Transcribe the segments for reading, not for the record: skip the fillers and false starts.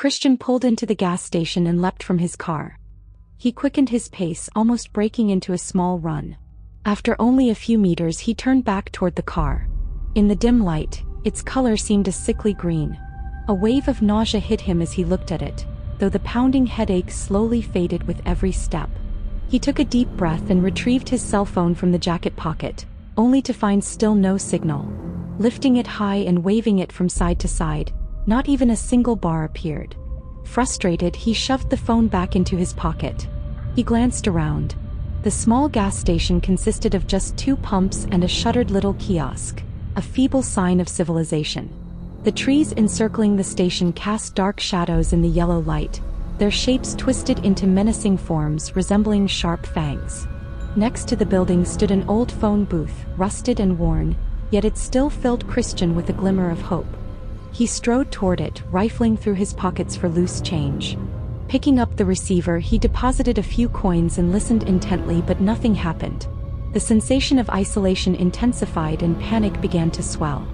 Christian pulled into the gas station and leapt from his car. He quickened his pace, almost breaking into a small run. After only a few meters, he turned back toward the car. In the dim light, its color seemed a sickly green. A wave of nausea hit him as he looked at it, though the pounding headache slowly faded with every step. He took a deep breath and retrieved his cell phone from the jacket pocket, only to find still no signal. Lifting it high and waving it from side to side, not even a single bar appeared. Frustrated, he shoved the phone back into his pocket. He glanced around. The small gas station consisted of just 2 pumps and a shuttered little kiosk, a feeble sign of civilization. The trees encircling the station cast dark shadows in the yellow light, their shapes twisted into menacing forms resembling sharp fangs. Next to the building stood an old phone booth, rusted and worn, yet it still filled Christian with a glimmer of hope. He strode toward it, rifling through his pockets for loose change. Picking up the receiver, he deposited a few coins and listened intently, but nothing happened. The sensation of isolation intensified and panic began to swell.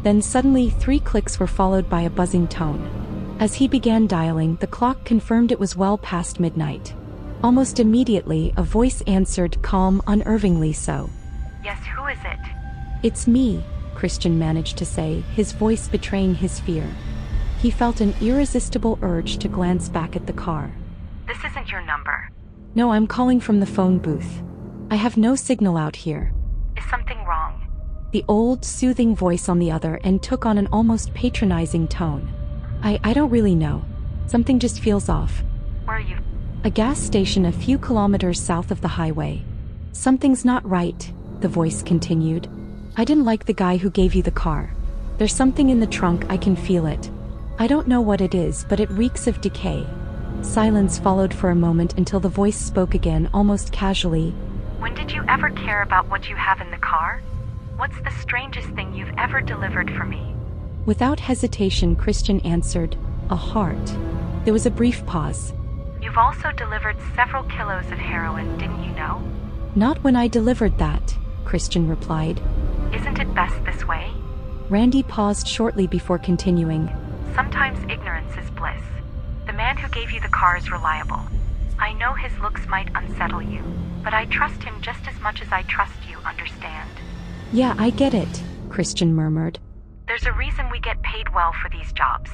Then suddenly 3 clicks were followed by a buzzing tone. As he began dialing, the clock confirmed it was well past midnight. Almost immediately, a voice answered, calm, unnervingly so. Yes, who is it? It's me, Christian managed to say, his voice betraying his fear. He felt an irresistible urge to glance back at the car. This isn't your number. No, I'm calling from the phone booth. I have no signal out here. Is something wrong? The old, soothing voice on the other end took on an almost patronizing tone. I don't really know. Something just feels off. Where are you? A gas station a few kilometers south of the highway. Something's not right, the voice continued. I didn't like the guy who gave you the car. There's something in the trunk, I can feel it. I don't know what it is, but it reeks of decay. Silence followed for a moment until the voice spoke again, almost casually. When did you ever care about what you have in the car? What's the strangest thing you've ever delivered for me? Without hesitation, Christian answered, a heart. There was a brief pause. You've also delivered several kilos of heroin, didn't you know? Not when I delivered that, Christian replied. Isn't it best this way? Randy paused shortly before continuing. Sometimes ignorance is bliss. The man who gave you the car is reliable. I know his looks might unsettle you, but I trust him just as much as I trust you, understand? Yeah, I get it, Christian murmured. There's a reason we get paid well for these jobs.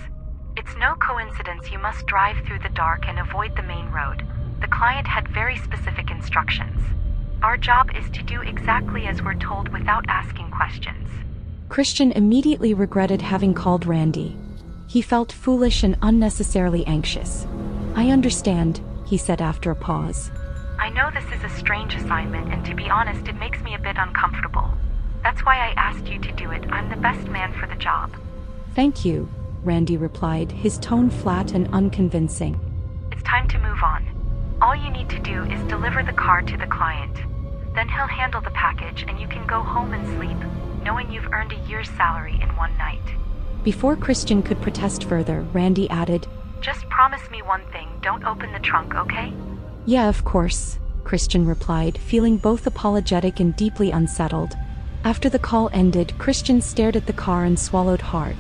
It's no coincidence you must drive through the dark and avoid the main road. The client had very specific instructions. Our job is to do exactly as we're told without asking questions. Christian immediately regretted having called Randy. He felt foolish and unnecessarily anxious. I understand, he said after a pause. I know this is a strange assignment, and to be honest, it makes me a bit uncomfortable. That's why I asked you to do it. I'm the best man for the job. Thank you, Randy replied, his tone flat and unconvincing. It's time to move on. All you need to do is deliver the car to the client. Then he'll handle the package and you can go home and sleep, knowing you've earned a year's salary in one night. Before Christian could protest further, Randy added, Just promise me one thing, don't open the trunk, okay? Yeah, of course, Christian replied, feeling both apologetic and deeply unsettled. After the call ended, Christian stared at the car and swallowed hard.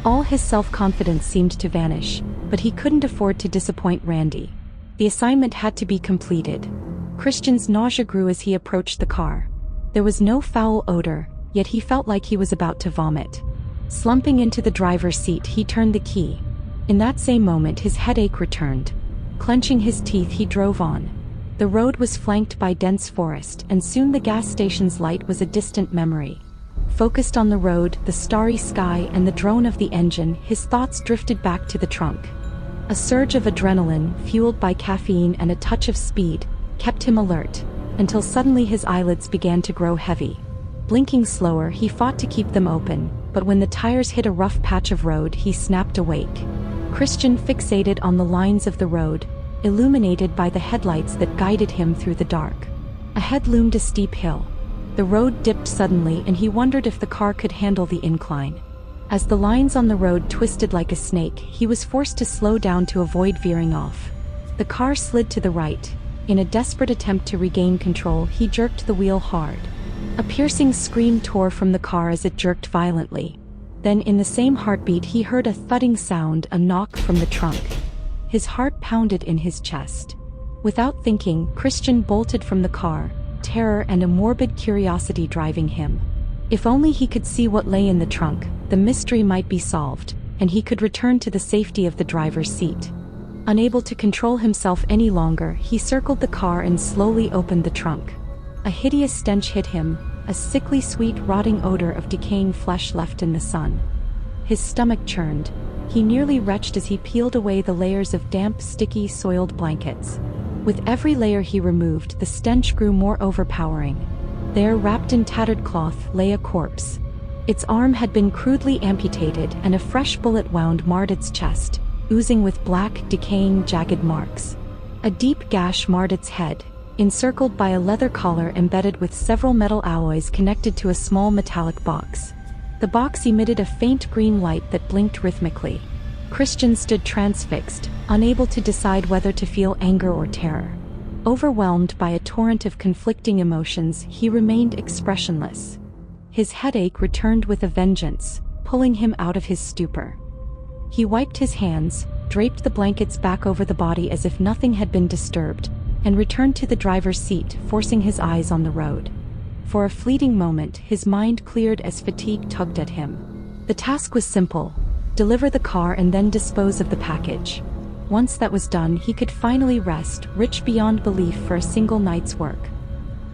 All his self-confidence seemed to vanish, but he couldn't afford to disappoint Randy. The assignment had to be completed. Christian's nausea grew as he approached the car. There was no foul odor, yet he felt like he was about to vomit. Slumping into the driver's seat, he turned the key. In that same moment, his headache returned. Clenching his teeth, he drove on. The road was flanked by dense forest, and soon the gas station's light was a distant memory. Focused on the road, the starry sky, and the drone of the engine, his thoughts drifted back to the trunk. A surge of adrenaline, fueled by caffeine and a touch of speed, kept him alert, until suddenly his eyelids began to grow heavy. Blinking slower, he fought to keep them open, but when the tires hit a rough patch of road, he snapped awake. Christian fixated on the lines of the road, illuminated by the headlights that guided him through the dark. Ahead loomed a steep hill. The road dipped suddenly, and he wondered if the car could handle the incline. As the lines on the road twisted like a snake, he was forced to slow down to avoid veering off. The car slid to the right. In a desperate attempt to regain control, he jerked the wheel hard. A piercing scream tore from the car as it jerked violently. Then, in the same heartbeat, he heard a thudding sound, a knock from the trunk. His heart pounded in his chest. Without thinking, Christian bolted from the car, terror and a morbid curiosity driving him. If only he could see what lay in the trunk, the mystery might be solved, and he could return to the safety of the driver's seat. Unable to control himself any longer, he circled the car and slowly opened the trunk. A hideous stench hit him, a sickly sweet rotting odor of decaying flesh left in the sun. His stomach churned. He nearly retched as he peeled away the layers of damp, sticky, soiled blankets. With every layer he removed, the stench grew more overpowering. There, wrapped in tattered cloth, lay a corpse. Its arm had been crudely amputated and a fresh bullet wound marred its chest, oozing with black, decaying, jagged marks. A deep gash marred its head, encircled by a leather collar embedded with several metal alloys connected to a small metallic box. The box emitted a faint green light that blinked rhythmically. Christian stood transfixed, unable to decide whether to feel anger or terror. Overwhelmed by a torrent of conflicting emotions, he remained expressionless. His headache returned with a vengeance, pulling him out of his stupor. He wiped his hands, draped the blankets back over the body as if nothing had been disturbed, and returned to the driver's seat, forcing his eyes on the road. For a fleeting moment, his mind cleared as fatigue tugged at him. The task was simple: deliver the car and then dispose of the package. Once that was done, he could finally rest, rich beyond belief for a single night's work.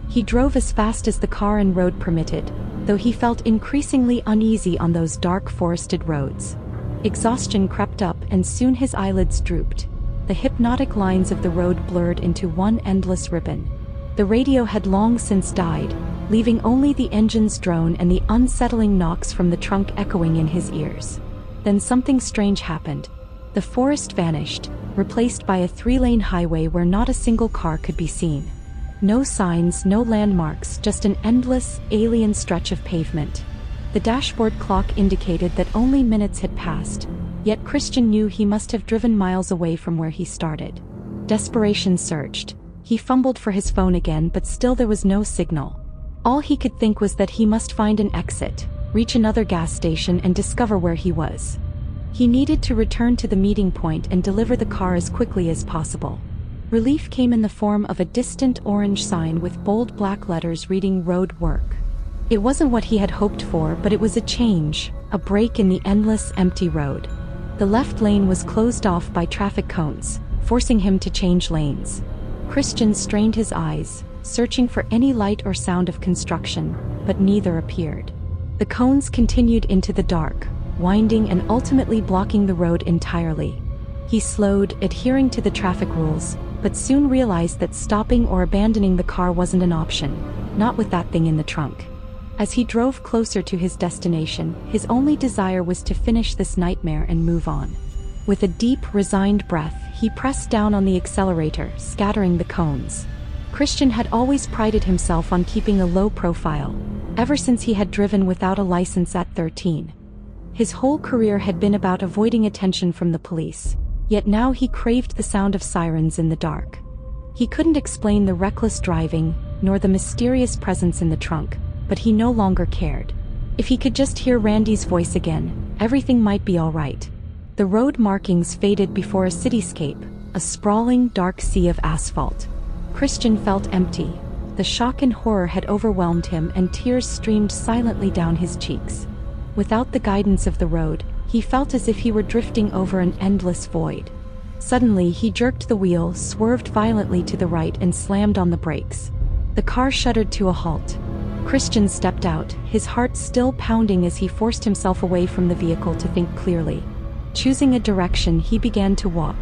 He drove as fast as the car and road permitted, though he felt increasingly uneasy on those dark forested roads. Exhaustion crept up and soon his eyelids drooped. The hypnotic lines of the road blurred into one endless ribbon. The radio had long since died, leaving only the engine's drone and the unsettling knocks from the trunk echoing in his ears. Then something strange happened. The forest vanished, replaced by a 3-lane highway where not a single car could be seen. No signs, no landmarks, just an endless, alien stretch of pavement. The dashboard clock indicated that only minutes had passed, yet Christian knew he must have driven miles away from where he started. Desperation surged. He fumbled for his phone again, but still there was no signal. All he could think was that he must find an exit, reach another gas station and discover where he was. He needed to return to the meeting point and deliver the car as quickly as possible. Relief came in the form of a distant orange sign with bold black letters reading "Road Work." It wasn't what he had hoped for, but it was a change, a break in the endless, empty road. The left lane was closed off by traffic cones, forcing him to change lanes. Christian strained his eyes, searching for any light or sound of construction, but neither appeared. The cones continued into the dark, winding and ultimately blocking the road entirely. He slowed, adhering to the traffic rules, but soon realized that stopping or abandoning the car wasn't an option, not with that thing in the trunk. As he drove closer to his destination, his only desire was to finish this nightmare and move on. With a deep, resigned breath, he pressed down on the accelerator, scattering the cones. Christian had always prided himself on keeping a low profile, ever since he had driven without a license at 13. His whole career had been about avoiding attention from the police, yet now he craved the sound of sirens in the dark. He couldn't explain the reckless driving, nor the mysterious presence in the trunk, but he no longer cared. If he could just hear Randy's voice again, everything might be all right. The road markings faded before a cityscape, a sprawling, dark sea of asphalt. Christian felt empty. The shock and horror had overwhelmed him, and tears streamed silently down his cheeks. Without the guidance of the road, he felt as if he were drifting over an endless void. Suddenly, he jerked the wheel, swerved violently to the right and slammed on the brakes. The car shuddered to a halt. Christian stepped out, his heart still pounding as he forced himself away from the vehicle to think clearly. Choosing a direction, he began to walk.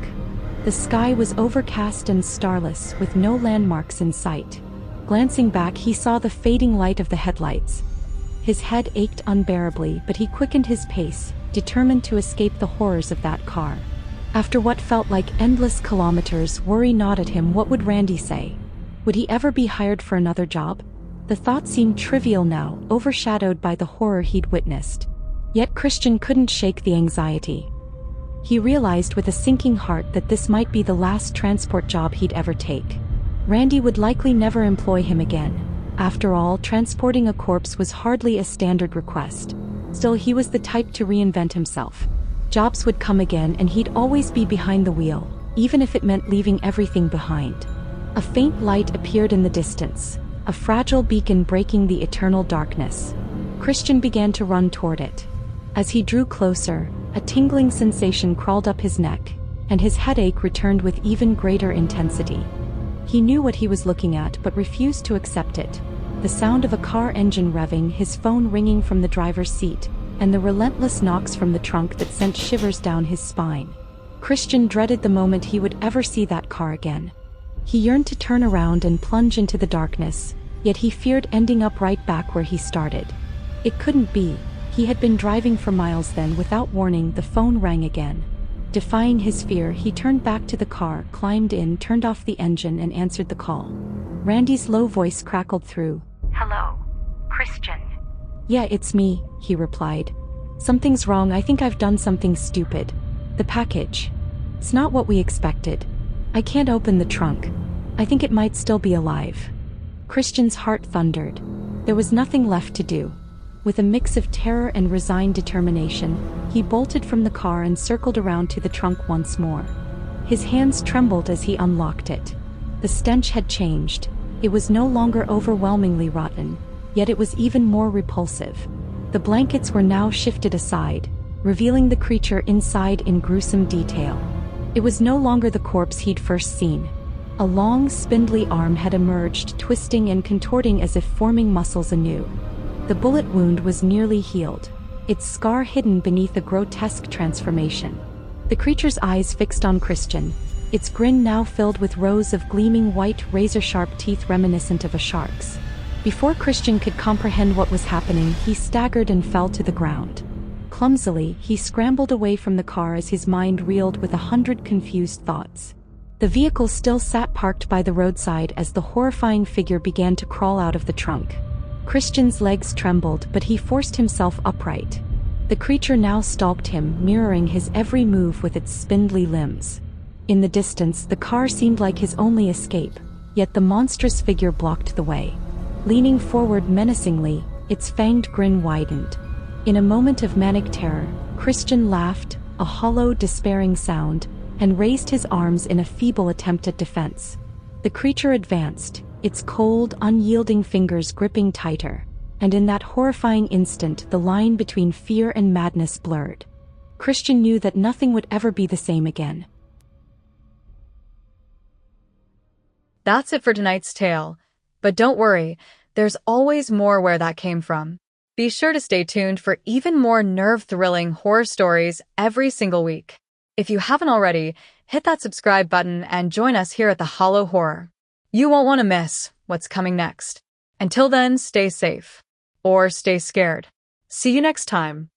The sky was overcast and starless, with no landmarks in sight. Glancing back, he saw the fading light of the headlights. His head ached unbearably, but he quickened his pace, determined to escape the horrors of that car. After what felt like endless kilometers, worry gnawed at him. What would Randy say? Would he ever be hired for another job? The thought seemed trivial now, overshadowed by the horror he'd witnessed. Yet Christian couldn't shake the anxiety. He realized with a sinking heart that this might be the last transport job he'd ever take. Randy would likely never employ him again. After all, transporting a corpse was hardly a standard request. Still, he was the type to reinvent himself. Jobs would come again, and he'd always be behind the wheel, even if it meant leaving everything behind. A faint light appeared in the distance, a fragile beacon breaking the eternal darkness. Christian began to run toward it. As he drew closer, a tingling sensation crawled up his neck, and his headache returned with even greater intensity. He knew what he was looking at but refused to accept it. The sound of a car engine revving, his phone ringing from the driver's seat, and the relentless knocks from the trunk that sent shivers down his spine. Christian dreaded the moment he would ever see that car again. He yearned to turn around and plunge into the darkness, yet he feared ending up right back where he started. It couldn't be. He had been driving for miles then. Without warning, the phone rang again. Defying his fear, he turned back to the car, climbed in, turned off the engine, and answered the call. Randy's low voice crackled through. Hello, Christian. Yeah, it's me, he replied. Something's wrong. I think I've done something stupid. The package. It's not what we expected. I can't open the trunk. I think it might still be alive. Christian's heart thundered. There was nothing left to do. With a mix of terror and resigned determination, he bolted from the car and circled around to the trunk once more. His hands trembled as he unlocked it. The stench had changed. It was no longer overwhelmingly rotten, yet it was even more repulsive. The blankets were now shifted aside, revealing the creature inside in gruesome detail. It was no longer the corpse he'd first seen. A long, spindly arm had emerged, twisting and contorting as if forming muscles anew. The bullet wound was nearly healed, its scar hidden beneath a grotesque transformation. The creature's eyes fixed on Christian, its grin now filled with rows of gleaming white, razor-sharp teeth reminiscent of a shark's. Before Christian could comprehend what was happening, he staggered and fell to the ground. Clumsily, he scrambled away from the car as his mind reeled with 100 confused thoughts. The vehicle still sat parked by the roadside as the horrifying figure began to crawl out of the trunk. Christian's legs trembled, but he forced himself upright. The creature now stalked him, mirroring his every move with its spindly limbs. In the distance, the car seemed like his only escape, yet the monstrous figure blocked the way. Leaning forward menacingly, its fanged grin widened. In a moment of manic terror, Christian laughed, a hollow, despairing sound, and raised his arms in a feeble attempt at defense. The creature advanced, its cold, unyielding fingers gripping tighter, and in that horrifying instant the line between fear and madness blurred. Christian knew that nothing would ever be the same again. That's it for tonight's tale. But don't worry, there's always more where that came from. Be sure to stay tuned for even more nerve-thrilling horror stories every single week. If you haven't already, hit that subscribe button and join us here at the Hollow Horror. You won't want to miss what's coming next. Until then, stay safe. Or stay scared. See you next time.